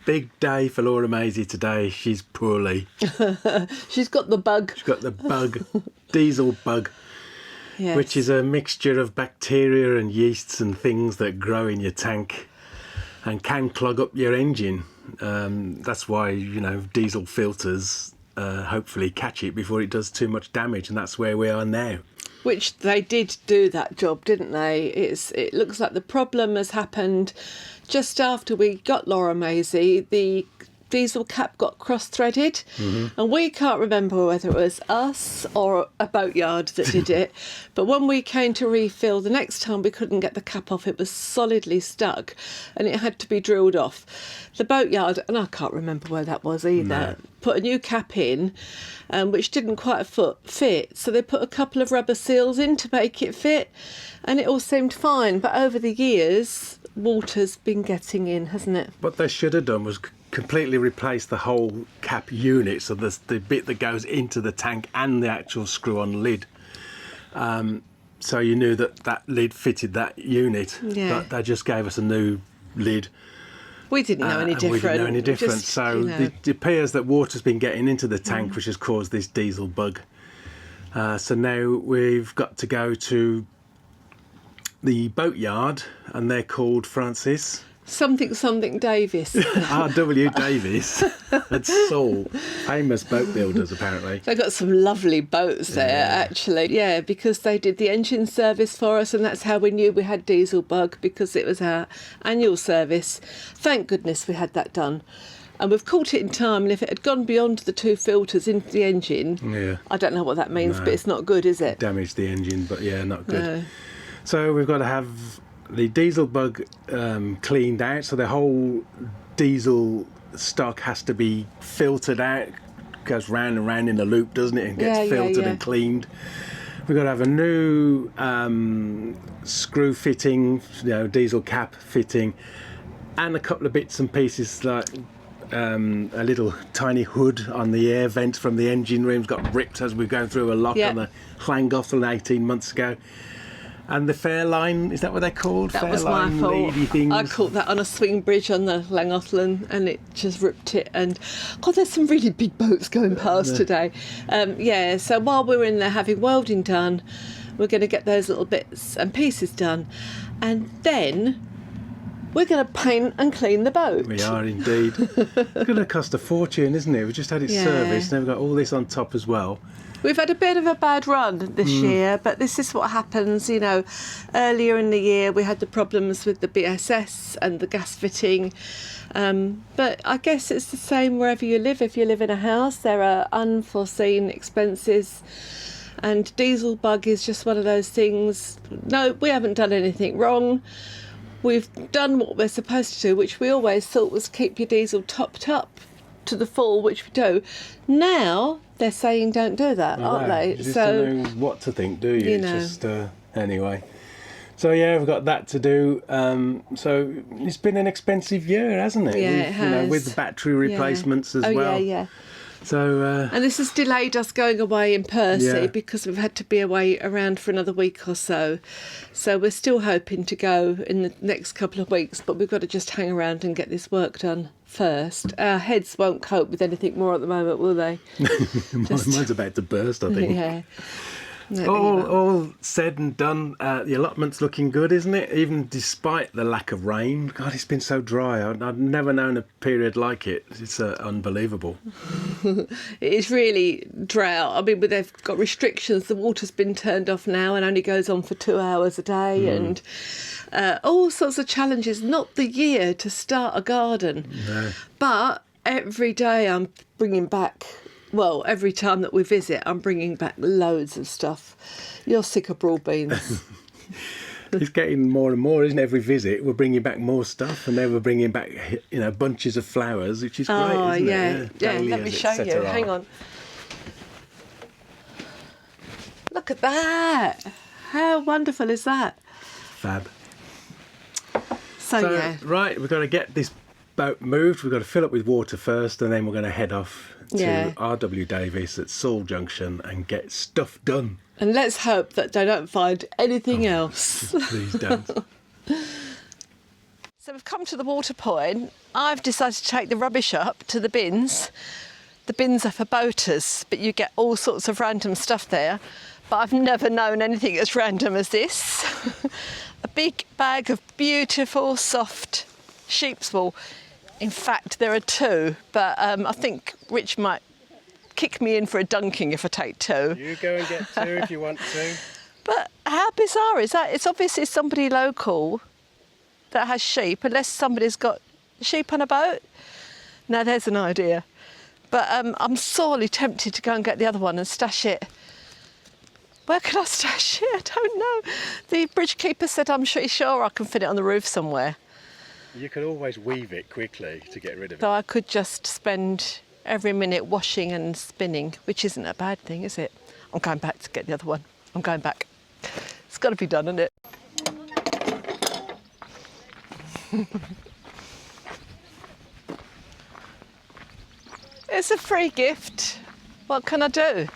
big day for Laura Maisie today. She's poorly. She's got the bug. She's got the bug, diesel bug, Yes. which is a mixture of bacteria and yeasts and things that grow in your tank and can clog up your engine. That's why, diesel filters hopefully catch it before it does too much damage, and that's where we are now. Which they did do that job, didn't they? It looks like the problem has happened just after we got Laura Maisie. The diesel cap got cross-threaded, and we can't remember whether it was us or a boatyard that did it. But when we came to refill the next time, we couldn't get the cap off. It was solidly stuck, and it had to be drilled off. The boatyard, and I can't remember where that was either, put a new cap in, which didn't quite fit. So they put a couple of rubber seals in to make it fit, and it all seemed fine. But over the years, water's been getting in, hasn't it? What they should have done was completely replace the whole cap unit, so there's the bit that goes into the tank and the actual screw-on lid. So you knew that lid fitted that unit. Yeah. But they just gave us a new lid. We didn't know any different. We didn't know any different. Just, so it appears that water's been getting into the tank, which has caused this diesel bug. So now we've got to go to the boatyard, and they're called Francis. Something Davis. R.W. Davis at Seoul, famous boat builders apparently. They've got some lovely boats there, actually. Yeah, because they did the engine service for us, and that's how we knew we had diesel bug, because it was our annual service. Thank goodness we had that done. And we've caught it in time, and if it had gone beyond the 2 filters into the engine, I don't know what that means, but it's not good, is it? Damaged the engine, but not good. No. So we've got to have the diesel bug cleaned out, so the whole diesel stock has to be filtered out. It goes round and round in a loop, doesn't it, and gets filtered and cleaned. We've got to have a new screw fitting, diesel cap fitting, and a couple of bits and pieces like a little tiny hood on the air vent from the engine room's got ripped as we're going through a lock on the Llangollen 18 months ago. And the Fairline, is that what they're called? That was my fault. Things. I caught that on a swing bridge on the Llangollen, and it just ripped it. And God, there's some really big boats going past today. So while we're in there having welding done, we're going to get those little bits and pieces done, and then we're going to paint and clean the boat. We are indeed. It's going to cost a fortune, isn't it? We just had it serviced, and we've got all this on top as well. We've had a bit of a bad run this year, but this is what happens, Earlier in the year we had the problems with the BSS and the gas fitting, but I guess it's the same wherever you live. If you live in a house, there are unforeseen expenses, and diesel bug is just one of those things. No, we haven't done anything wrong. We've done what we're supposed to do, which we always thought was keep your diesel topped up to the full, which we do. Now they're saying don't do that, aren't they? You just don't know what to think, do you? Just anyway. So we've got that to do. So it's been an expensive year, hasn't it? Yeah, it has. With the battery replacements as well. Yeah. So and this has delayed us going away in Percy because we've had to be away around for another week or so. So we're still hoping to go in the next couple of weeks, but we've got to just hang around and get this work done first. Our heads won't cope with anything more at the moment, will they? Mine's about to burst, I think. Yeah. All said and done, the allotment's looking good, isn't it? Even despite the lack of rain. God, it's been so dry. I've never known a period like it. It's unbelievable. It is really drought. I mean, but they've got restrictions. The water's been turned off now and only goes on for 2 hours a day, and all sorts of challenges. Not the year to start a garden. No. But every day I'm bringing back... Well, every time that we visit, I'm bringing back loads of stuff. You're sick of broad beans. It's getting more and more, isn't it? Every visit, we're bringing back more stuff, and then we're bringing back, bunches of flowers, which is great, isn't it? Yeah, let me show you. Hang on. Look at that. How wonderful is that? Fab. So right, we've got to get this boat moved. We've got to fill up with water first, and then we're going to head off to R.W. Davis at Seoul Junction and get stuff done. And let's hope that they don't find anything else. Please don't. So we've come to the water point. I've decided to take the rubbish up to the bins. The bins are for boaters, but you get all sorts of random stuff there. But I've never known anything as random as this. A big bag of beautiful, soft sheep's wool. In fact, there are two, but I think Rich might kick me in for a dunking if I take two. You go and get two if you want to. But how bizarre is that? It's obviously somebody local that has sheep, unless somebody's got sheep on a boat. Now there's an idea. But I'm sorely tempted to go and get the other one and stash it. Where can I stash it? I don't know. The bridge keeper said I'm sure I can fit it on the roof somewhere. You could always weave it quickly to get rid of it. So I could just spend every minute washing and spinning, which isn't a bad thing, is it? I'm going back to get the other one. I'm going back. It's got to be done, isn't it? It's a free gift. What can I do?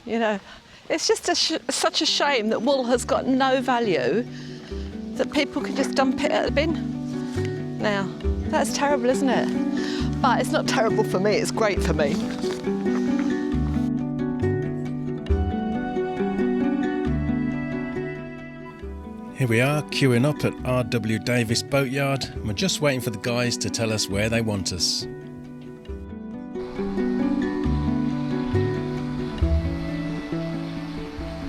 You know, it's just such a shame that wool has got no value, that people can just dump it at the bin. Now, that's terrible, isn't it? But it's not terrible for me, it's great for me. Here we are, queuing up at R.W. Davis Boatyard. We're just waiting for the guys to tell us where they want us.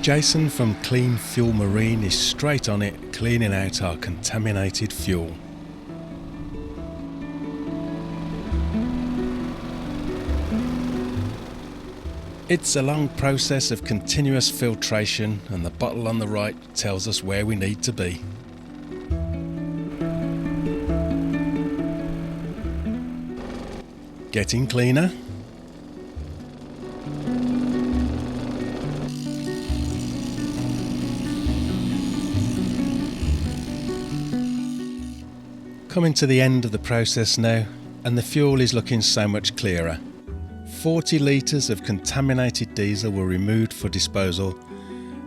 Jason from Clean Fuel Marine is straight on it, cleaning out our contaminated fuel. It's a long process of continuous filtration, and the bottle on the right tells us where we need to be. Getting cleaner. Coming to the end of the process now, and the fuel is looking so much clearer. 40 litres of contaminated diesel were removed for disposal,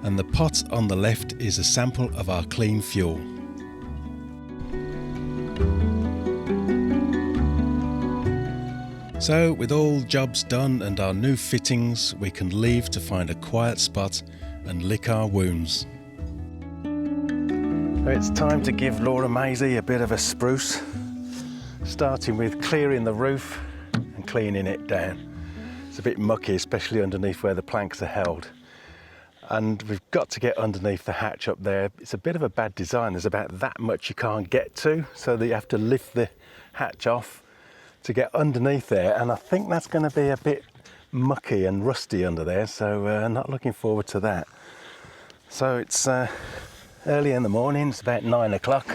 and the pot on the left is a sample of our clean fuel. So, with all jobs done and our new fittings, we can leave to find a quiet spot and lick our wounds. It's time to give Laura Maisie a bit of a spruce, starting with clearing the roof and cleaning it down. It's a bit mucky, especially underneath where the planks are held. And we've got to get underneath the hatch up there. It's a bit of a bad design. There's about that much you can't get to, so that you have to lift the hatch off to get underneath there. And I think that's going to be a bit mucky and rusty under there, so not looking forward to that. So it's early in the morning, it's about 9 o'clock,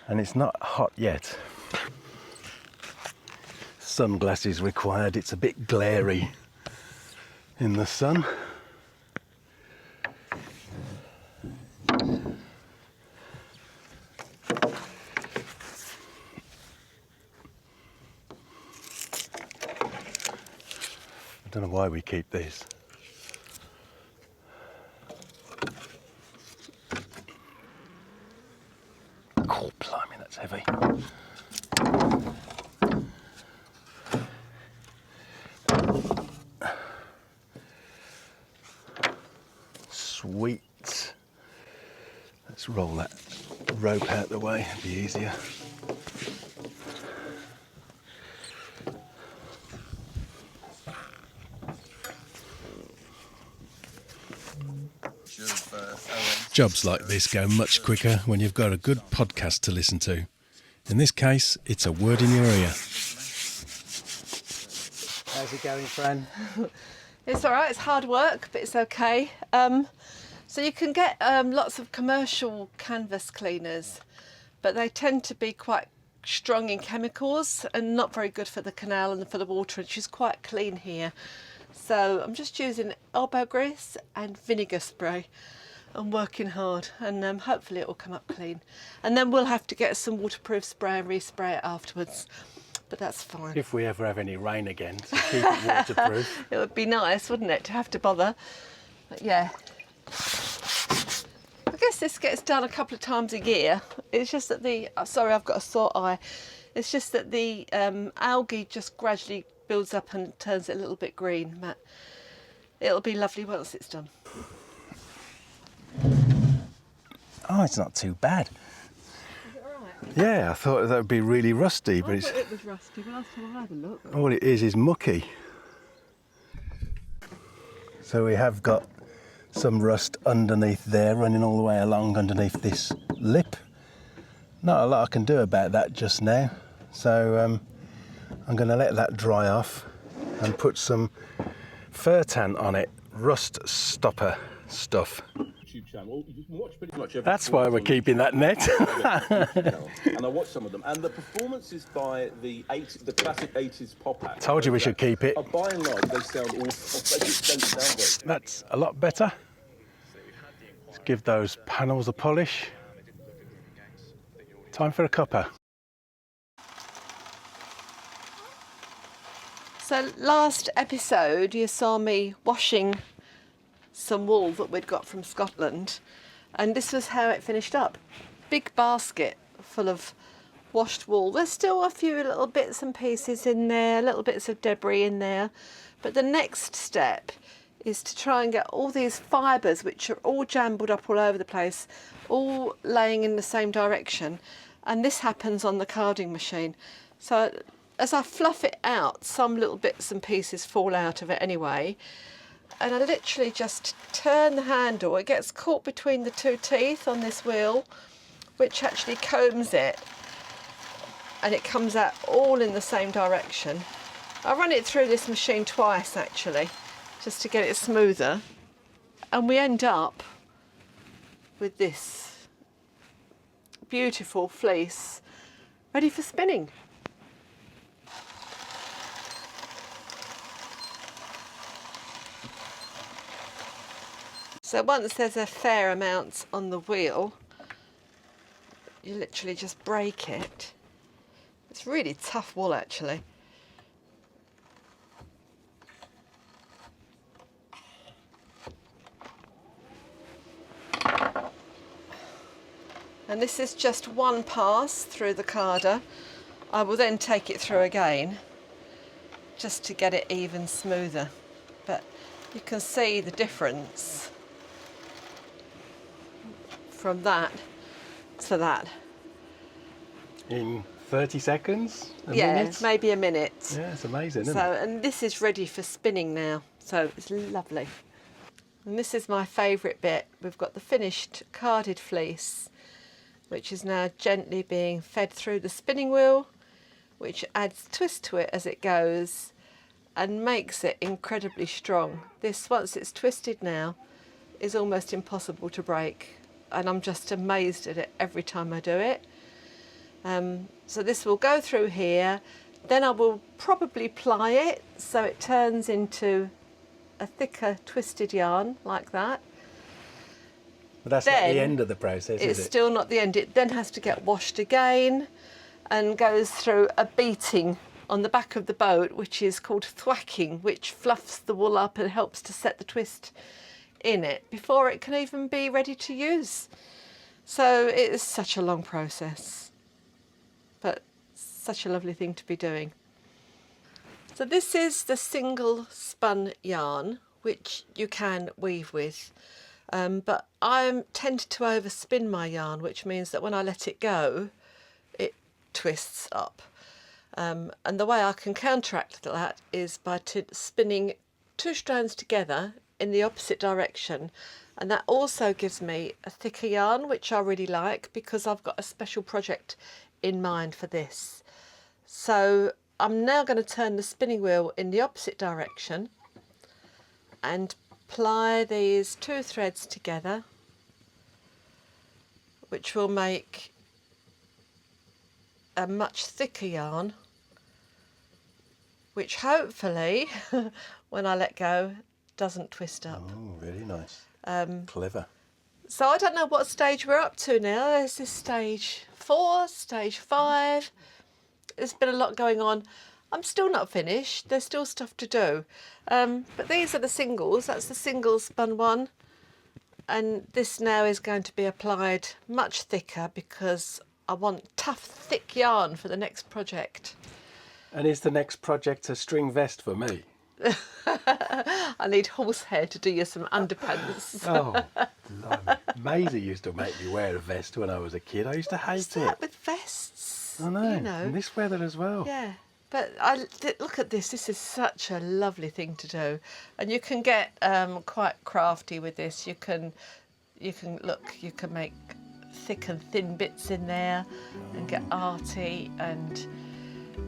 and it's not hot yet. Sunglasses required, it's a bit glary in the sun. I don't know why we keep these. Oh, blimey, that's heavy. Sweet. Let's roll that rope out the way, it'll be easier. Jobs like this go much quicker when you've got a good podcast to listen to. In this case, it's a word in your ear. How's it going, Fran? It's all right, it's hard work, but it's okay. So you can get lots of commercial canvas cleaners, but they tend to be quite strong in chemicals and not very good for the canal and for the water, and she's quite clean here. So I'm just using elbow grease and vinegar spray. I'm working hard, and hopefully it will come up clean. And then we'll have to get some waterproof spray and respray it afterwards. But that's fine. If we ever have any rain again, to keep it waterproof. It would be nice, wouldn't it, to have to bother? But yeah. I guess unless this gets done a couple of times a year, it's just that the, sorry, I've got a sore eye. It's just that the algae just gradually builds up and turns it a little bit green. But it'll be lovely once it's done. Oh, it's not too bad. Is it all right? Yeah, I thought that would be really rusty, but I thought it was rusty, but last time I had a look. all it is mucky. So we have got some rust underneath there, running all the way along underneath this lip. Not a lot I can do about that just now, so I'm going to let that dry off and put some Furtan on it, rust stopper stuff. Channel. You can watch pretty much every That's why we're keeping that net. And I watch some of them, and the performances by the classic 80s pop acts. Told you we should keep it. By and large, they sound awful. They just don't sound great. That's a lot better. Let's give those panels a polish. Time for a cuppa. So last episode you saw me washing some wool that we'd got from Scotland, and this was how it finished up. Big basket full of washed wool. There's still a few little bits and pieces in there, little bits of debris in there, but the next step is to try and get all these fibres, which are all jumbled up all over the place, all laying in the same direction, and this happens on the carding machine. So as I fluff it out, some little bits and pieces fall out of it anyway, and I literally just turn the handle. It gets caught between the two teeth on this wheel, which actually combs it, and it comes out all in the same direction. I run it through this machine twice actually, just to get it smoother, and we end up with this beautiful fleece ready for spinning. So once there's a fair amount on the wheel, you literally just break it. It's really tough wool actually. And this is just one pass through the carder. I will then take it through again just to get it even smoother. But you can see the difference from that to that. In 30 seconds? Yeah, minute? maybe a minute. Yeah, it's amazing, isn't So, it? and this is ready for spinning now, so it's lovely. And this is my favourite bit. We've got the finished carded fleece, which is now gently being fed through the spinning wheel, which adds twist to it as it goes and makes it incredibly strong. This, once it's twisted now, is almost impossible to break, and I'm just amazed at it every time I do it. So this will go through here, then I will probably ply it so it turns into a thicker twisted yarn like that. But that's not the end of the process, It's is it? still not the end. It then has to get washed again and goes through a beating on the back of the boat, which is called thwacking, which fluffs the wool up and helps to set the twist in it before it can even be ready to use. So it is such a long process, but such a lovely thing to be doing. So this is the single spun yarn, which you can weave with. But I tend to overspin my yarn, which means that when I let it go, it twists up. And the way I can counteract that is by spinning two strands together in the opposite direction. And that also gives me a thicker yarn, which I really like because I've got a special project in mind for this. So I'm now going to turn the spinning wheel in the opposite direction and ply these two threads together, which will make a much thicker yarn, which hopefully when I let go doesn't twist up. Oh, really nice. Clever. So I don't know what stage we're up to now. There's this stage 4, stage 5. There's been a lot going on. I'm still not finished. There's still stuff to do. But these are the singles. That's the single spun one. And this now is going to be applied much thicker because I want tough, thick yarn for the next project. And is the next project a string vest for me? I need horsehair to do you some underpants. Oh, blimey. Maisie used to make me wear a vest when I was a kid. I used to hate What's it. that with vests? I know. You know. In this weather as well. Yeah. But look at this. This is such a lovely thing to do, and you can get quite crafty with this. You can make thick and thin bits in there, and get arty, and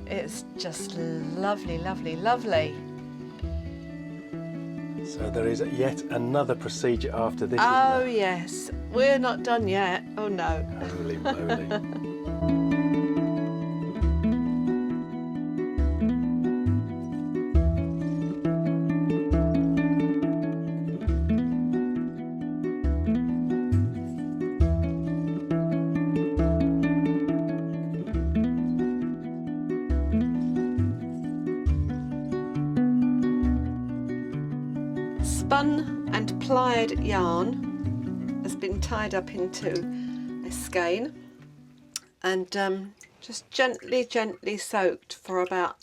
it's just lovely, lovely, lovely. So there is yet another procedure after this. Oh isn't there? yes, we're not done yet. Oh no. Holy moly. Spun and plied yarn has been tied up into a skein and just gently soaked for about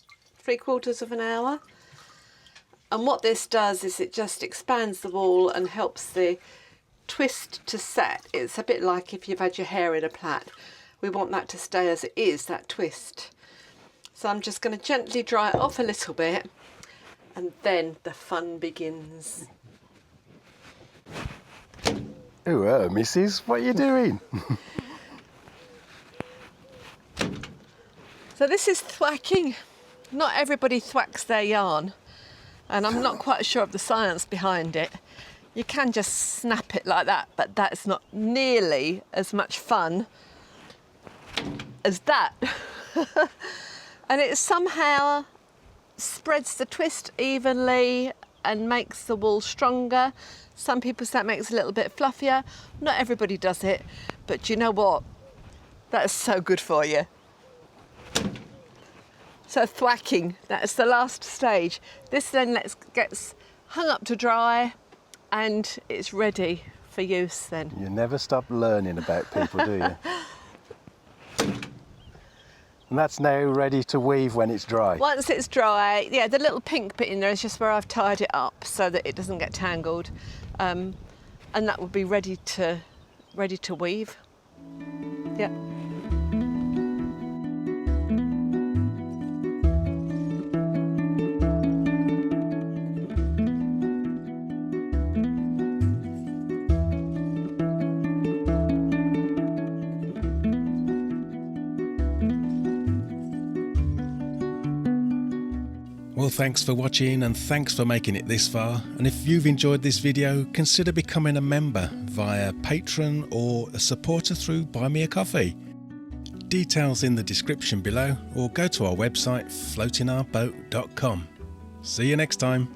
3/4 of an hour. And what this does is it just expands the wool and helps the twist to set. It's a bit like if you've had your hair in a plait. We want that to stay as it is, that twist. So I'm just going to gently dry it off a little bit, and then the fun begins. Oh, missus, what are you doing? So this is thwacking. Not everybody thwacks their yarn, and I'm not quite sure of the science behind it. You can just snap it like that, but that's not nearly as much fun as that. And it somehow spreads the twist evenly and makes the wool stronger. Some people say it makes it a little bit fluffier. Not everybody does it, but you know what? That is so good for you. So thwacking, that's the last stage. This then gets hung up to dry and it's ready for use then. You never stop learning about people, do you? And that's now ready to weave when it's dry. Once it's dry, yeah, the little pink bit in there is just where I've tied it up so that it doesn't get tangled, and that would be ready to weave. Yeah. Well, thanks for watching and thanks for making it this far. And if you've enjoyed this video, consider becoming a member via Patreon or a supporter through Buy Me a Coffee. Details in the description below, or go to our website floatingourboat.com. See you next time.